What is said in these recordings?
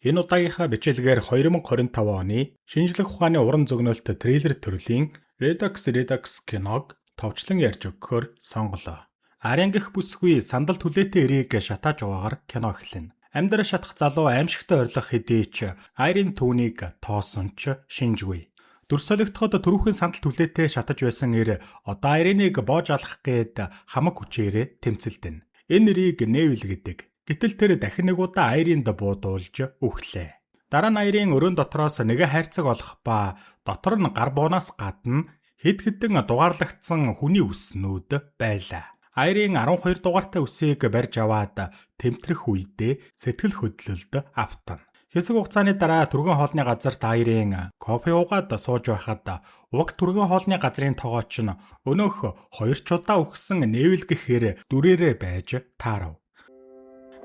Энэ удаагийнхаа бичлэгээр 2025 оны шинжлэх ухааны уран зөгнөлт трейлер төрлийн Redux киног товчлон ярьж өгөхөөр сонголоо. Арян гих бүсгүй сандал түлээтэй эрийг шатааж байгаагаар кино эхэлнэ. Амьдрал шатах залуу аимшигтай орилох хэдий ч Айрын түүнийг тоосон ч шинжгүй. Дүр солигдоход түрүүхэн сандал түлээтэй шатаж байсан эр одоо Айрыныг боож алах гээд хамаг хүчээрээ тэмцэлдэнэ. Энэ нэрийг Невил гэдэг. Гэтэл тэр дахин нэг удаа Айрынд буудуулж өглөө. Дараа нь Айрын өрөөнд дотроос нэг хайрцаг олох ба дотор нь гар буунаас гадна хэд хэдэн дугаарлагдсан хүний үснүүд байлаа. Айрын 12 дугаартай үсийг барьж аваад тэмтрэх үедээ сэтгэл хөдлөлд автана. Хэсэг хугацааны дараа түргэн хоолны газарт Айрын кофе уугаад сууж байхад уг түргэн хоолны газрын тогооч нь өнөөх 2 удаа өгсөн Невил гэхээр дүрээрээ байж таарав.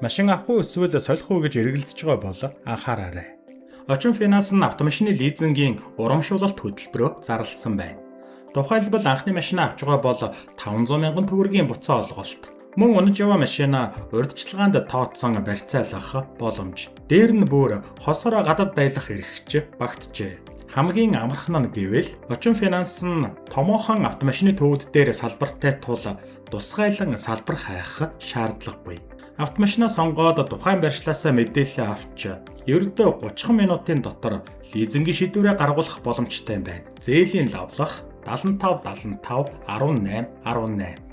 Машин авах уу эсвэл солих уу гэж эргэлзэж байгаа бол анхаараарай. Очин финанс нь автомашины лизингийн урамшуулалт хөтөлбөрөөр зарласан байна. Тухайлбал анхны машин авч байгаа бол 500 мянган төгрөгийн буцаа олголт. Мөн унаж яваа машина урьдчилгаанд тооцсон барьцаалах боломж. Дээр нь бүр хосороо гадаад дайлах эрхч багтжээ. Хамгийн амархан нь гэвэл Очин финанс нь томоохон автомашины төвөд дээр салбартай тул тусгайлан салбар хайх шаардлагагүй. Автомашинаа сонгоод тухайн барьчлаасаа мэдээлэл авч ердөө 30 минутын дотор лизингийн шийдвэрээ гаргуулах боломжтой байна. Зээлийн лавлах 75 18 18.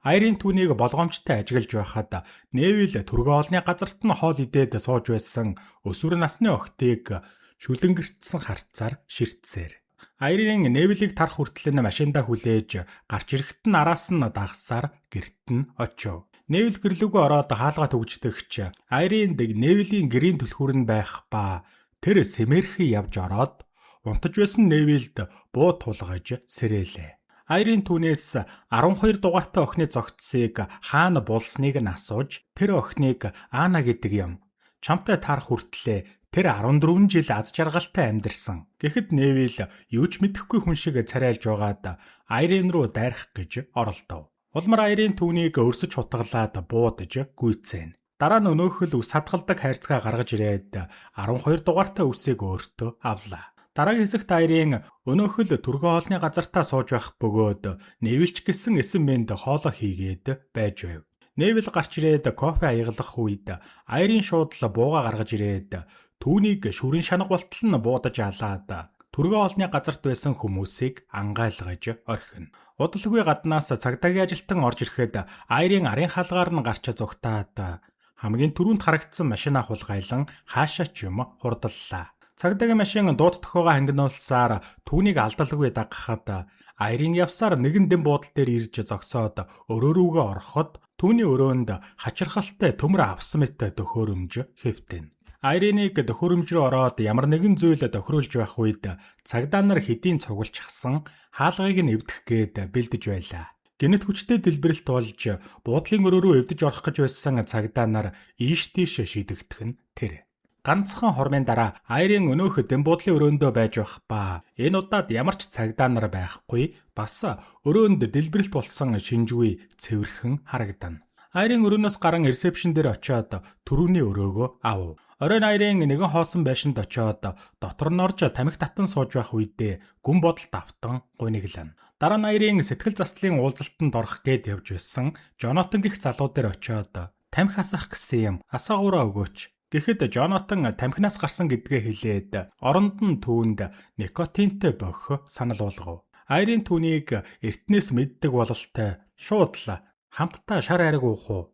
Айрын түүнийг болгоомжтой ажиглаж байхад Невил түргэн хоолны газарт нь хоол идээд сууж байсан өсвөр насны охтыг шүлэнгэртсэн харцаар ширтсээр. Айрын Невилийг тарах хүртэл нь машиндаа хүлээж гарч ирэхэд нь араас нь дагсаар гэрт нь очив. Невил гэрлүүгөө ороод хаалгаа төгждөгч Айрынд Невилийн гэрийн түлхүүр нь байх ба тэр сэмэрхий явж ороод унтаж байсан Невилд буу тулгаж сэрээлээ. Айрын түүнээс 12 дугаартай охины зогцсыг хаана булсныг нь асууж тэр охиныг Ана гэдэг юм. Чамтай таарах хүртлээр тэр 14 жил аз жаргалтай амьдарсан. Гэхэд Невил юу ч мэдэхгүй хүн шиг царайлж байгаад Айрын руу дайрах гэж оролдов. Улмар Айрын түүнийг өрсөж хутгалаад буудаж гүйцээнэ. Дараа нь өнөөхөл үс хадгалдаг хайрцгаа гаргаж ирээд 12 дугаартай үсийг өөртөө авлаа. Дараагийн хэсэгт Айрын өнөөхөл түргэн хоолны газартаа сууж байх бөгөөд Невилч гэсэн эсэн мэнд хоолоо хийгээд байж байв. Невил гарч ирээд кофе аяглах үед Айрын шууд л бууга гаргаж ирээд түүнийг шүрэн шанаг болтол нь буудаж алаад түргэн хоолны газарт байсан хүмүүсийг ангайлгаж орхино. Удалгүй гаднаас цагдаагийн ажилтан орж ирэхэд Айрын арын хаалгаар нь гарч зугтаад хамгийн түрүүнд харагдсан машинаа хулгайлан хаашаа ч юм хурдллаа. Цагдаагийн машин дуудах байгаа хангинуулсаар түүнийг алдалгүй дагахад Айрын явсаар нэгэн дэм буудал дээр ирж зогсоод өрөө рүүгээ ороход түүний өрөөнд хачирхалтай төмөр авсан мэт төхөөрөмж хэвтэнэ. Айрыныг төхөөрөмж рүү ороод ямар нэгэн зүйл тохируулж байх үед цагдаа нар хэдийн цуглчихсан хаалгыг нь эвдэх гээд бэлдэж байлаа. Гэнэт хүчтэй дэлбэрэлт болж буудлын өрөө рүү эвдэж орох гэж байсан цагдаа нар ийш тийш шидэгдэх нь тэр. Ганцхан хормын дараа Айрын өнөөх дэм буудлын өрөөндөө байж байх ба энэ удаад ямар ч цагдаа нар байхгүй бас өрөөнд дэлбэрэлт болсон шинжгүй цэвэрхэн харагдана. Айрын өрөөнөөс гарan ресепшн дээр очиод түрүүний өрөөгөө ав. Оройн Айрын нэгэн хоосон байшинд очиод дотор нь орж тамхи татан сууж байх үедээ гүн бодолд автан гуниглана. Дараа нь Айрын сэтгэл заслын уулзалтанд орох гээд явж байсан Жонатан гэх залуу дээр очиод тамхи асаах гэсэн юм асаагаараа өгөөч. Гэхэд Жонатан тамхинаас гарсан гэдгээ хэлээд оронд нь түүнд никотинтэй бохих санал болгов. Айрын түүнийг эртнээс мэддэг бололтой шууд л хамтдаа шар ариг уух уу?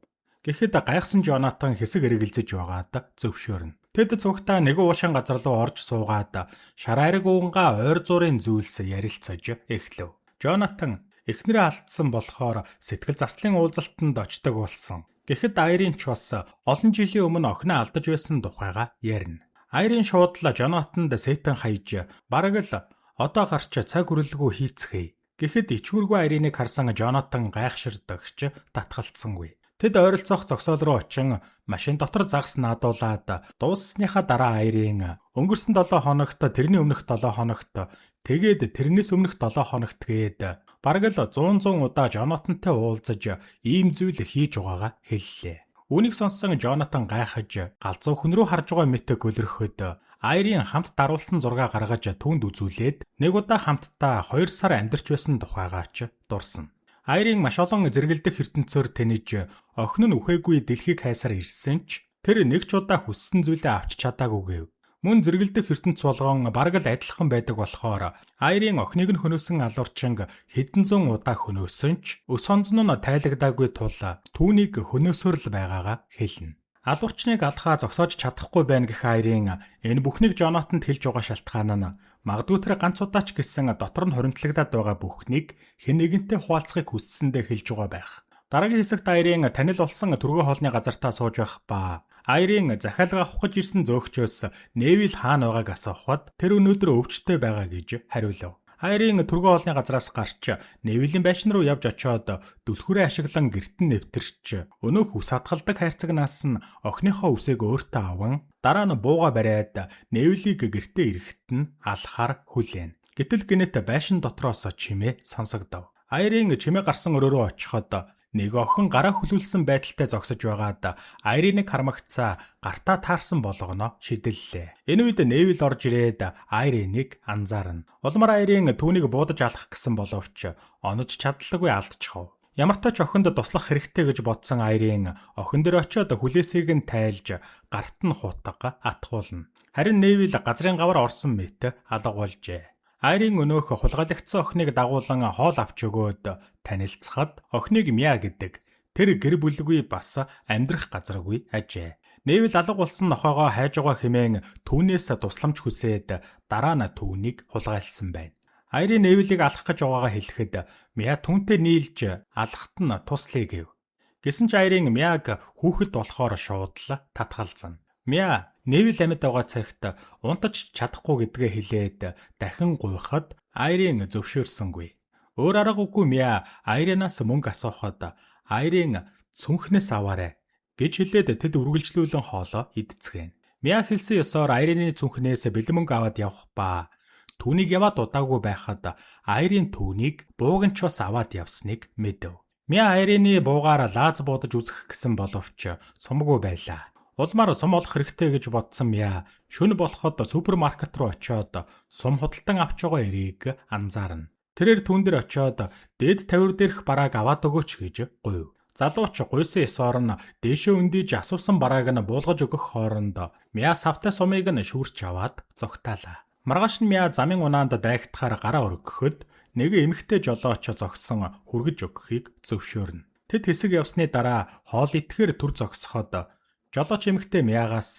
Гэхэд гайхсан Жонатан хэсэг эргэлзэж байгаад зөвшөөрнө. Тэд цугтаа нэг уушин газар руу орж суугаад шар ариг уунгаа ойр зуурын зүйлс ярилцаж эхлэв. Жонатан эхнэрээ алдсан болохоор сэтгэл заслын уулзалтанд очдог болсон. Гэхэд Айрын ч бас олон жилийн өмнө охиноо алдаж байсан тухайга ярина. Айрын шууд л Жонатанд сэтэн хаяж бараг л одоо гарч цаг хүрлгүй хийцгээе. Гэхэд ичгүүргүй Айрыныг харсан Жонатан гайхширдагч татгалцсангүй. Тэд ойролцоох зогсоол руу очин машин дотор загас наадуулаад дууссныхаа дараа Айрын өнгөрсөн 7 хоногт тэрний өмнөх 7 хоногт тэгээд тэрнээс өмнөх 7 хоногт гээд бараг л 100 удаа Жонатантай уулзаж ийм зүйл хийж байгаагаа хэллээ. Үүнийг сонссон Жонатан гайхаж галзуу хүн рүү харж байгаа мэт гөлрөхөд Айрийн хамт даруулсан зураг гаргаж түүнд үзүүлээд нэг удаа хамтдаа 2 сар амьдарч байсан тухайгаач дурсан. Айрийн маш олон зэрэгэлдэх ертөнцөөр тэнэж охин нь үхээгүй дэлхийг хайсаар ирсэн ч тэр нэг ч удаа хүссэн зүйлээ авч чадаагүй гэв. Мөн зэрэгэлдэх ертөнц болгон бараг л адилхан байдаг болохоор Айрийн охиныг нь хөнөөсөн алуурчинг хэдэн зуун удаа хөнөөсөн ч өс онзон нь тайлагдаагүй тул түүнийг хөнөөсөөр л байгаагаа хэлнэ. Алуурчныг алхаа зогсоож чадахгүй байна гэх Айрийн энэ бүхнийг Жонатанд хэлж байгаа шалтгаан нь магадгүй тэр ганц удаач гэсэн дотор нь хоригдлагдаад байгаа бүхнийг хэн нэгэнтэй хуваалцахыг хүссэндээ хэлж байгаа байх. Дараагийн хэсэгт Айрийн танил болсон түргэн хоолны газартаа сууж байх ба Айрийн захиалга авах гэж ирсэн зөөгчөөс Невил хаана байгааг асуухад тэр өнөөдөр өвчтөй байгаа гэж хариулав. Айрийн түргэн хоолны газраас гарч Невилийн байшин руу явж очиод дүлхүрээ ашиглан гертэн нэвтэрч өнөөх ус хатгалдаг хайрцагнаас нь охиныхоо үсээг өөртөө аван дараа нь бууга бариад Невилийг гертээ ирэхэд нь алхаар хүлээн. Гэтэл гинэт байшин дотроос чимээ сонсогдов. Айрийн чимээ гарсан өрөө рүү очиход нэг охин гараа хүлүүлсэн байдалтай зогсож байгаад Айриныг хармагцаа гартаа таарсан болгоно шиделлээ. Энэ үед Невил орж ирээд Айриныг анзаарна. Улмаар Айрин түүнийг буудаж алах гэсэн боловч онож чадлагүй алдчихав. Ямар ч тач охинд туслах хэрэгтэй гэж бодсон Айрин охин дээр очиод хүлээсийг нь тайлж гарт нь хутга атгуулна. Харин Невил газрын гавар орсон мэт алга болжээ. Айрийн өнөөх хулгайлагдсан охиныг дагуулan хоол авч өгөөд танилцахад охиныг Мя гэдэг тэр гэр бүлгүй бас амьдрах газаргүй ажээ. Невил алга болсон нохоогоо хайж байгаа хэмээн түүнээс тусламж хүсээд дараа нь түүнийг хулгайлсан байна. Айрийн Невилийг алах гэж байгаагаа хэлэхэд Мя түүнтэй нийлж алахт нь туслая гэв. Гэсэн ч Айрийн Мяг хүүхэд болохоор шууд л татгалзана. Мя Невил амьд байгаа цагт унтаж чадахгүй гэдгээ хэлээд дахин гуйхад Айрийн зөвшөөрсөнгүй. Өөр аргагүй Мя Айринаас мөнгө асуухад Айрийн цүнхнээс аваарай гэж хэлээд тэд үргэлжлүүлэн хоолоо идцгээн. Мя хэлсэн ёсоор Айрины цүнхнээс бэлэн мөнгө аваад явах ба түүнийг яваад удаагүй байхад Айрийн түүнийг бууганчоос аваад явсныг мэдэв. Мя Айрины буугаар лааз буудаж үзэх гэсэн боловч сумгүй байлаа. Улмаар сум олох хэрэгтэй гэж бодсон Мя шөнө болоход супермаркет руу очиод сум худалдан авч байгаа эрийг анзаарна. Тэрээр түүн дээр очиод дээд тавир дээрх барааг аваад өгөөч гэж гуйв. Залууч гуйсан ёсоор нь дээшээ өндийж асуусан барааг нь буулгаж өгөх хооронд Мя савтай сумыг нь шүүрч аваад зогтаалаа. Маргааш нь Мя замын унаанд дайгтахаар гараа өргөхөд нэг эмэгтэй жолооч зогсон хүргэж өгөхийг зөвшөөрнө. Тэд хэсэг явсны дараа хоол идэхээр түр зогсоход жолооч эмэгтэй Мягаас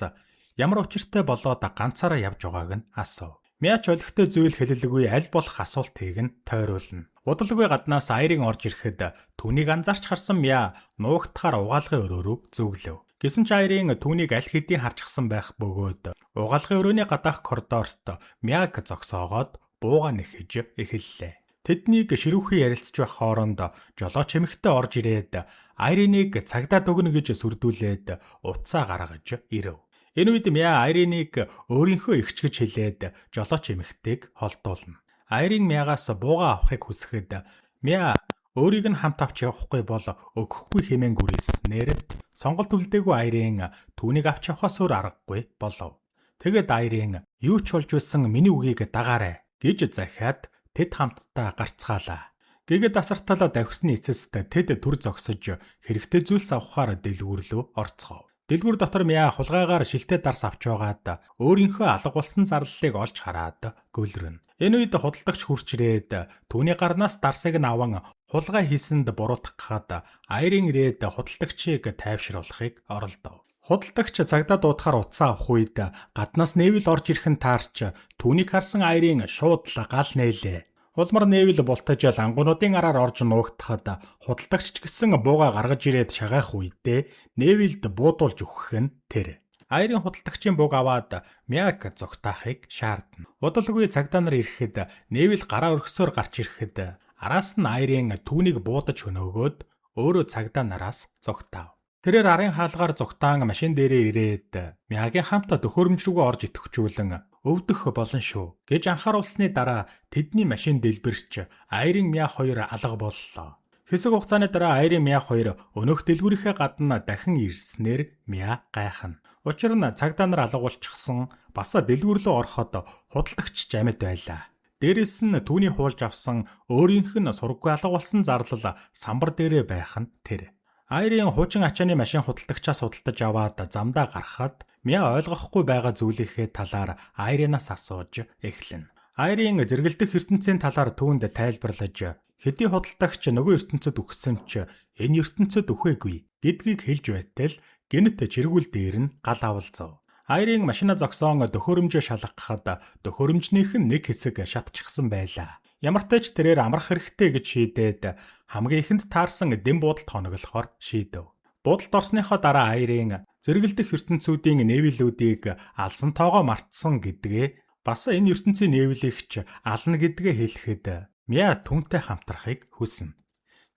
ямар учиртай болоод ганцаараа явж байгааг нь асуув. Мя ч олигтой зүйл хэлэлгүй аль болох асуултыг нь тойруулна. Удалгүй гаднаас Айрин орж ирэхэд түүнийг анзаарч харсан Мя нуугдахаар угаалгын өрөө рүү зүглэв. Гэсэн ч Айрин түүнийг аль хэдийн харчихсан байх бөгөөд угаалгын өрөөний гадаах коридорт Мяг зогсоогоод бууга нэхэж эхэллээ. Тэднийг ширүүхэн ярилцж байх хооронд жолооч эмэгтэй орж ирээд Айриныг цагдаад өгнө гэж сүрдүүлээд утсаа гаргаж ирэв. Энэ үед Мя Айриныг өөрийнхөө эгч гэж хэлээд жолооч эмэгтэйг холдуулна. Айрин Мягаас бууга авахыг хүсэхэд Мя өөрийг нь хамт авч явахгүй бол өгөхгүй хэмээн гүрэлснээр сонголт үлдээгүй Айрин түүнийг авч явахаас өөр аргагүй болов. Тэгэд Айрин юу ч болж байсан миний үгийг дагаарай гэж захиад тэд хамтдаа гарцгаалаа. Гэгэд асартал давхисны эцэст тэд түр зогсож хэрэгтэй зүйлс авахаар дэлгүүр рүү орцгов. Дэлгүүр дотор Мя хулгайгаар шилтээ дарс авч байгаад өөрийнхөө алга болсон зарлалыг олж хараад гөлрөнө. Энэ үед худалдагч хурч ирээд түүний гарнаас дарсыг нь аван хулгай хийсэнд буруутгахад Айрин ирээд худалдагчийг тайвшруулахыг оролдов. Худалдагч цагдаа дуудахаар утсаа авах үед гаднаас Невил орж ирэх нь таарч түүнийг харсан Айрин шууд л гал нээлээ. Улмар Невил бултаж лангуунуудын араар орж нуугдахад худалдагч ч гэсэн бууга гаргаж ирээд шагаах үедээ Невилд буудуулж өгөх нь тэр. Айрин худалдагчийн бууг аваад Мяг зогтаахыг шаардна. Удалгүй цагдаа нар ирэхэд Невил гараа өргөсөөр гарч ирэхэд араас нь Айрин түүнийг буудаж хөнөөгөөд өөрөө цагдаа нараас зогтаав. Тэрээр арын хаалгаар зугтаан машин дээрээ ирээд Мягийн хамт төхөөрөмж рүүгээ орж идэвхжүүлэн өвдөх болно шүү гэж анхааруулсны дараа тэдний машин дэлбэрч Айрин Мя хоёр алга боллоо. Хэсэг хугацааны дараа Айрын Мя хоёр өнөөх дэлгүүрийнхээ гадна дахин ирснээр Мя гайхна. Учир нь цагдаа нар алга болчихсон, бас дэлгүүр рүү ороход худалдагч жамд байлаа. Дээрээс нь түүний хуулж авсан өөрийнх нь сургаггүй алга болсон зарлал самбар дээрээ байх нь тэр. Айрын хуучин ачааны машин худалдагчаас худалдаж аваад замдаа гарахад Мя ойлгохгүй байгаа зүйлийнхээ талаар Айрынаас асууж эхлэнэ. Айрын зэрэгэлдэх ертөнцийн талаар түүнд тайлбарлаж хэдий худалдагч нөгөө ертөнцөд үхсэн ч энэ ертөнцөд үхээгүй гэдгийг хэлж байтал гэнэт чиргүүл дээр нь гал авалзав. Айрын машина зогсоон төхөөрөмжөө шалгахад төхөөрөмжнийх нь нэг хэсэг шатчихсан байлаа. Ямар ч тач тэрээр амрах хэрэгтэй гэж шийдээд хамгийн ихэнд таарсан дэм буудалд хоноглохоор шийдэв. Буудалд орсныхоо дараа Айрын зэрэгэлдэх ертөнцүүдийн нээвлүүдийг алсан тоогоо мартсан гэдгээ бас энэ ертөнцийн нээвлэгч ална гэдгээ хэлэхэд Мя түүнтэй хамтрахыг хүснэ.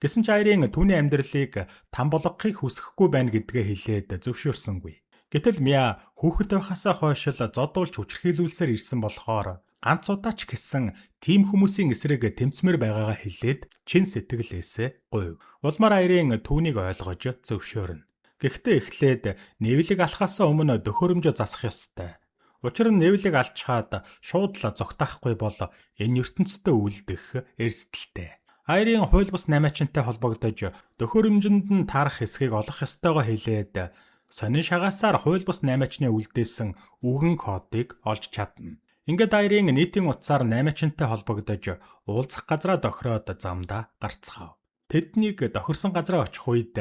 Гэсэн ч Айрын түүний амьдралыг там болгохыг хүсэхгүй байна гэдгээ хэлээд зөвшөөрсөнгүй. Гэтэл Мя хүүхэд байхасаа хойш л зодуулж хүчрхийлүүлсээр ирсэн болохоор ганц удаач гэсэн тийм хүмүүсийн эсрэг тэмцмээр байгаагаа хэлээд чин сэтгэлээсээ гуйв. Улмаар Айрын түүнийг ойлгож зөвшөөрнө. Гэхдээ эхлээд нэвлэг алхахаас өмнө төхөөрөмж засах ёстой. Учир нь нэвлэг алчхаад шууд л зогтаахгүй бол энэ ертөнцийн үлдэх эрсдэлтэй. Айрын хууль бус намаачинтай холбогдож төхөөрөмжөнд нь таарах хэсгийг олох ёстойгоо хэлээд сонин шагаасаар хууль бус намаачны үлдээсэн үгэн кодыг олж чадна. Ингээд Айрын нийтийн утсаар намаачинтай холбогдож уулзах газраа тохироод замдаа гарцгаав. Тэднийг тохирсон газраа очих үед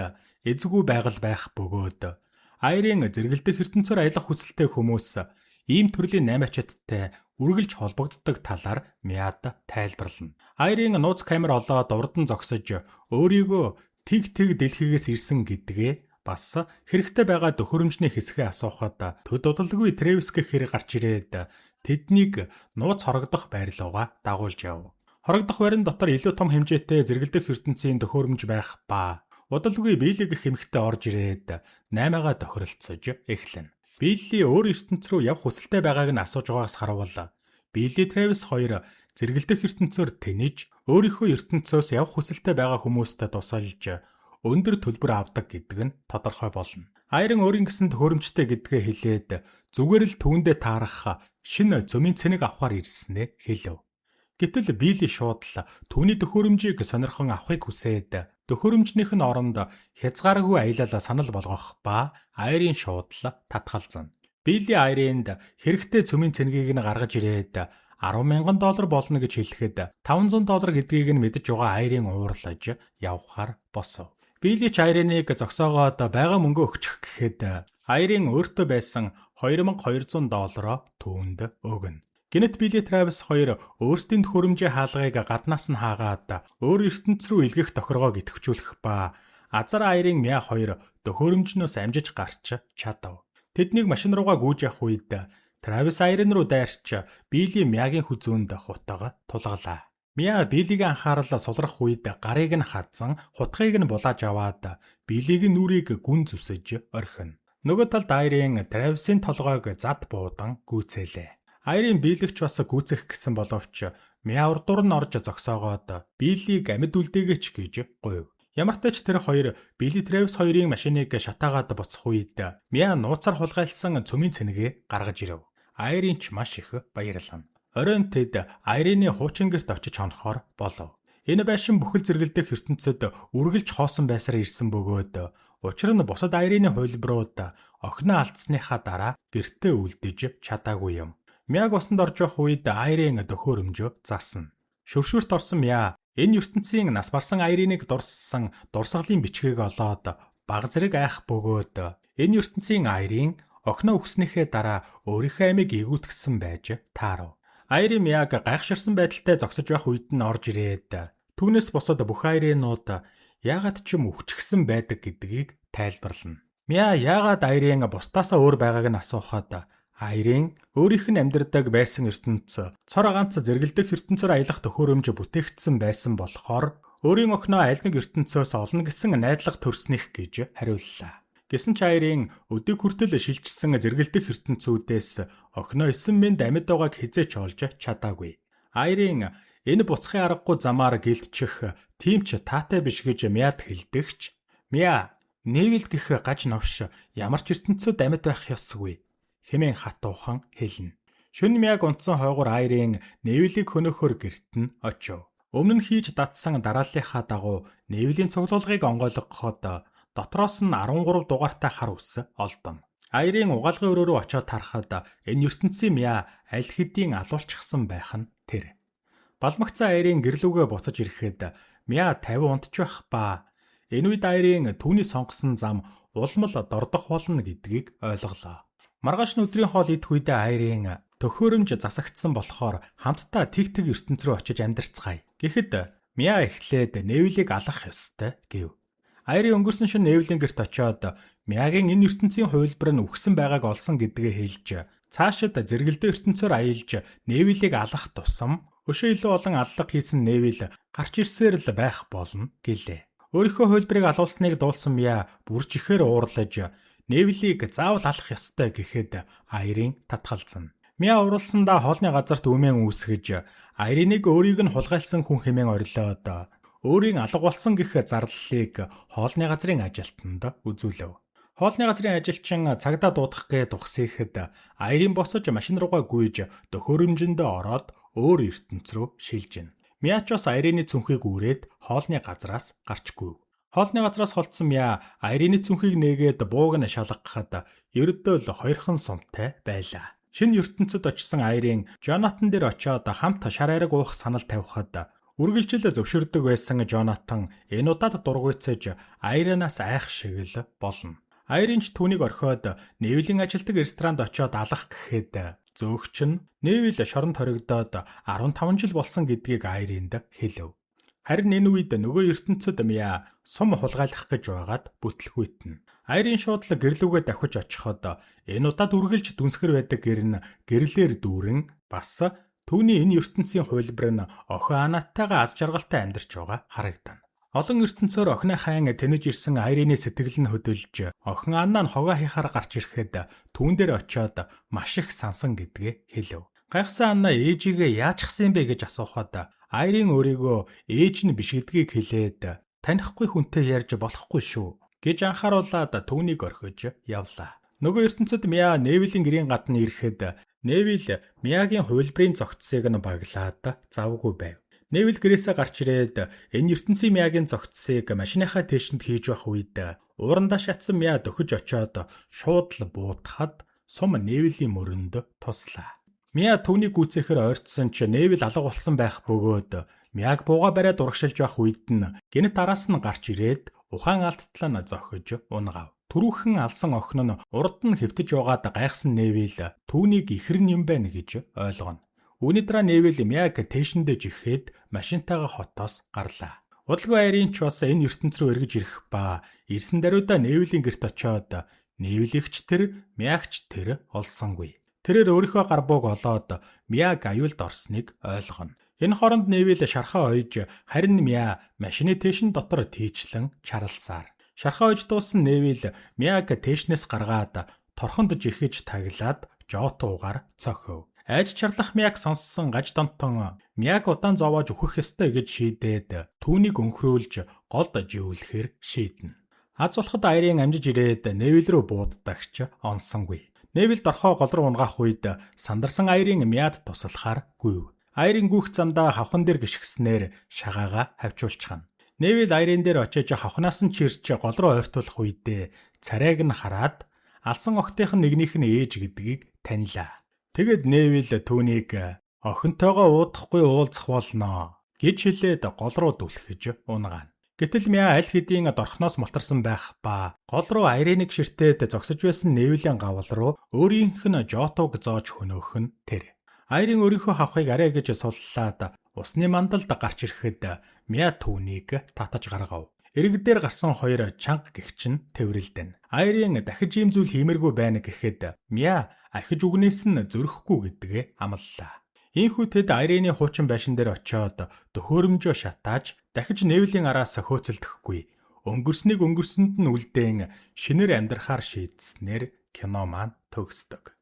эзгүй байгаль байх бөгөөд Айрын зэрэгэлдэх ертөнцөөр аялах хүсэлтэй хүмүүс ийм төрлийн намаачидтай үргэлж холбогддог талаар Мяд тайлбарлана. Айрын нууц камер олоод урд нь зогсож өөрийгөө тэг дэлхийгээс ирсэн гэдгээ бас хэрэгтэй байгаа төхөөрөмжний хэсгээ асуухад төд удалгүй Тревиске хэрэг гарч ирээд тэднийг нууц хорогдох байрлууга дагуулж яв. Хорогдох байрны дотор илүү том хэмжээтэй зэрэгэлдэх ертөнцийн төхөөрөмж байх ба удалгүй Билли гэх эмэгтэй орж ирээд 8-аа тохиролцож эхлэнэ. Билли өөр ертөнц рүү явах хүсэлтэй байгааг нь асууж байгаагаас харуул Билли Тревис хоёр зэрэгэлдэх ертөнцөөр тэнэж өөрийнхөө ертөнцөөс явах хүсэлтэй байгаа хүмүүстээ тусалж өндөр төлбөр авдаг гэдэг нь тодорхой болно. Айрын өөрийн гэсэн төхөөрөмжтэй гэдгээ хэлээд зүгээр л түүндээ таарах шинэ зөмийн цэнийг авахар ирснээ хэлв. Гэтэл Билли шууд л түүний төхөөрөмжийг сонирхон авахыг хүсээд төхөөрөмжнийх нь оронд хязгааргүй аялал санал болгох ба Айрын шууд л татгалзана. Билли Айрынд хэрэгтэй цөмийн цэнгийг нь гаргаж ирээд $10,000 болно гэж хэлэхэд $500 гэдгийг нь мэдж байгаа Айрын уурлаж явхаар босов. Билли ч Айрыныг зогсоогоод байгаа мөнгө өгчих гэхэд Айрын өөртөө байсан $2,200 түүнд өгнө. Гэнэт Билли Тревис хоёр өөрсдийн төхөөрөмжийн хаалгыг гаднаас нь хаагаад өөр ертөнц рүү илгэх тохиргоо идэвхжүүлэх ба Азар Айрын Мя хоёр төхөөрөмжнөөс амжиж гарч чадав. Тэднийг машин руугаа гүйж явах үед Тревис Айрын руу дайрч Билли Мягийн хүзүүнд хутга тулгалаа. Мя Биллиг анхаарал сулрах үед гарыг нь хадсан, хутгийг нь булааж аваад Биллигийн нүрийг гүн зүсэж орхино. Нөгөө талд Айрын Тревисийн толгойг зад буудан гүйцээлээ. Айрын Биллигч бас гүйцэх гэсэн боловч Мя урдуур нь орж зогсоогоод Биллиг амьд үлдээгээч гэж гуйв. Ямар ч тач тэр хоёр Билли Тревис хоёрын машиныг шатаагаад буцах үед Мя нууцаар хулгайлсан цөмийн цэнэгээ гаргаж ирэв. Айрын ч маш их баярлана. Оройн тэд Айрыны хуучин гэрт очиж хонохоор болов. Энэ байшин бүхэл зэрэгэлдэх ертөнцөд үргэлж хоосон байсаар ирсэн бөгөөд учир нь бусад Айрыны хувилбарууд охиноо алдсныхаа дараа гэртээ үлдэж чадаагүй юм. Мяг усанд орж явах үед Айрын төхөөрөмжөө заасан. Шүршүрт орсон Мя энэ ертөнцийн нас барсан Айрыныг дурссан дурсгалын бичгийг олоод баг зэрэг айх бөгөөд энэ ертөнцийн Айрын охиноо өгснөхийн дараа өөрийнхөө амийг ээгүүтгсэн байж таарав. Айрын Мяг гайхширсан байдалтай зогсож байх үед нь орж ирээд түүнээс бусад бүх Айрынууд яагаад ч юм өвчгсөн байдаг гэдгийг тайлбарлана. Мя яагаад Айрын бусдаасаа өөр байгааг нь асуухад Айрын өөрийнх нь амьдардаг байсан ертөнц цор ганц зэрэгэлдэх ертөнцөөр аялах төхөөрөмж бүтээгдсэн байсан болохоор өөрийн охиноо аль нэг ертөнцөөс олно гэсэн найдлага төрснийх гэж хариуллаа. Гэсэн ч Айрын өдөг хүртэл шилжсэн зэрэгэлдэх ертөнцүүдээс охиноо 9 мэнд амьд байгааг хизээч олж чадаагүй. Айрын Энэ буцахын аргагүй замаар гэлтчих тийм ч таатай биш гэж Мяд хэлдэгч Мя Невил гэх гаж новш ямар ч ертөнцөд амьд байх ёсгүй хэмээн хатуухан хэлнэ. Шөнө Мяг унтсан хойгоор Айрын Невилийг хөнөөхөр гэрт нь очив. Өмнө нь хийж датсан дарааллынхаа дагуу Невилийн цуглуулгыг онгойлгоход дотроос нь 13 дугаартай хар үс олдоно. Айрын угаалгын өрөө рүү очиод харахад энэ ертөнцийн Мя аль хэдийн алуулчихсан байх нь тэр. Балмагцсан Айрын гэрлүүгээ буцаж ирэхэд Мя 50 унтчих ба энэ үед Айрын түүний сонгосон зам улмал дордох болно гэдгийг ойлголоо. Маргааш нь өдрийн хоол идэх үедээ Айрын төхөөрөмж засагдсан болохоор хамтдаа тэг ертөнц рүү очиж амьдарцгаая. Гэхэд Мя эхлээд Невилийг алах ёстой гэв. Айрын өнгөрсөн шөнө Невилийн гэрт очиод Мягийн энэ ертөнцийн хувилбар нь үхсэн байгааг олсон гэдгээ хэлж цаашид зэрэгэлдээ ертөнцөөр аялж Невилийг алах тусам өшөө илүү олон аллах хийсэн Невил гарч ирсээр л байх болно гэлээ. Өөрийнхөө хувилбарыг алуулсныг дуулсан Мя бүрж ихээр уурлаж Невилийг заавал алах ёстой гэхэд Айрын татгалзана. Мя урлсандаа хоолны газарт үмэн үүсгэж Айрыныг өөрийг нь хулгайлсан хүн хэмээн орилоод өөрийн алга болсон гэх зарлалыг хоолны газрын ажилтнанд үзүүлв. Хоолны газрын ажилчин цагдаа дуудах гэ тухсийхэд Айрын босож машин руугаа гүйж төхөөрөмжөнд ороод өөр ертөнц рүү шилжинэ. Мя ч бас Айрыны цүнхийг үрээд хоолны газраас гарчгүй. Хоолны газраас холдсон Мя Айрыны цүнхийг нээгээд бууг нь шалгахад ердөө л хоёрхан сумтай байлаа. Шинэ ертөнцөд очисон Айрын Жонатан дээр очиод хамт шар ариг уух санал тавихад үргэлжил зөвшөрдөг байсан Жонатан энэ удаад дургуйцаж Айрынаас айх шиг л болно. Айрын ч түүнийг орхиод Невилийн ажилтг ресторанд очиод алах гэхэд зөөгч нь Невил шоронд хоригдоод 15 жил болсон гэдгийг Айрынд хэлв. Харин энэ үед нөгөө ертөнцөд Мя сум хулгайлах гэж байгаад бүтлгүйтнэ. Айрын шууд л гэрлүүгээ давхиж очиход энэ удаад үргэлж дүнсгэр байдаг гэр нь гэрлээр дүүрэн бас түүний энэ ертөнцийн хувилбар нь охин Анаттайгаа аз жаргалтай амьдарч байгаа харагдана. Олон ертөнцөөр охиныхаа тэнэж ирсэн Айрыны сэтгэл нь хөдөлж охин Анна нь хогоо хийхаар гарч ирэхэд түүн дээр очиод маш их сансан гэдгээ хэлв. Гайхсан Анна ээжигээ яачихсан бэ гэж асуухад Айрын өөрийгөө ээж нь биш гэдгийг хэлээд танихгүй хүнтэй ярьж болохгүй шүү гэж анхааруулад түүнийг орхиж явлаа. Нөгөө ертөнцөд Мя Невилийн гэрийн гадна ирэхэд Невил Мягийн хувилбарын зогтсыг нь баглаад завгүй байв. Невил гэрээсээ гарч ирээд энэ ертөнцийн Мягийн зогтсыг машиныхаа тээшинд хийж байх үед уурандаа шатсан Мя дөхөж очиод шууд л буутахад сум Невилийн мөрөнд туслаа. Мя түүнийг гүйцэхээр ойртсон ч Невил алга болсон байх бөгөөд Мяг бууга бариад урагшилж байх үед нь гэнэт араас нь гарч ирээд ухаан алдтал нь зохиж унгав. Түрүүхэн алсан охин нь урд нь хэвтэж байгаад гайхсан Невил түүнийг ихрэн юм байна гэж ойлгоно. Үүний дараа Невил Мяг тээшиндээ жихэд машинтайгаа хотоос гарлаа. Удалгүй Айрын ч бас энэ ертөнц рүү эргэж ирэх ба ирсэн даруйдаа Невилийн гэрт очиод Невил ихч тэр, Мягч тэр олсонгүй. Тэрээр өөрийнхөө гар бууг олоод Мяг аюулд орсныг ойлгоно. Энэ хооронд Невил шархаа ойж харин Мя машины тээшин дотор тийчлэн чаралсаар. Шархаа ойж дууссан Невил Мяг тээшнээс гаргаад торхонд жихэж таглаад Жотуугаар цохив. Айж чарлах Мяг сонссон гаж донтон Мяг удаан зовоож өөхөх ёстой гэж шийдээд түүнийг өнхрүүлж голд живүүлэхээр шийднэ. Аз болоход Айрын амжиж ирээд Невил рүү бууддагч онсонгүй. Невил дорхоо гол руу унгаах үед сандарсан Айрын Мяд туслахаар гүйв. Айрын гүөх замдаа хавхан дээр гიშгснээр шагаага хавчуулчихна. Невил Айрын дээр очиж хавхнаас нь чирч гол руу ойртуулах үедээ царайг нь хараад алсан охтынх нь нэгнийх нь ээж гэдгийг танилаа. Тэгэд Невил түүнийг охинтойгоо уудахгүй уулзах болноо гэж хэлээд гол руу дүлхэж унгаана. Гэтэл Мя аль хэдийн дорхноос мултарсан байх ба гол руу Айрыныг ширтээд зогсож байсан Невилийн гавал руу өөрийнх нь Жотууг зоож хөнөөх нь тэр. Айрын өөрийнхөө хавхыг арай гэж суллаад усны мандалд гарч ирэхэд Мя түүнийг татаж гаргав. Ирэг дээр гарсан хоёр чанга гэгч нь тэврэлдэн. Айрын дахиж ийм зүйл хиймэргүй байна гэхэд Мя ахиж үгнээс нь зөрөхгүй гэдгээ амлалаа. Ийхүү тэд Айрыны хуучин байшин дээр очиод төхөөрөмжөө шатааж дахиж Невилийн араас хөөцөлдөхгүй. Өнгөрснийг өнгөрсөнд нь үлдээн шинээр амьдрахаар шийдснээр кино маань төгсдөг.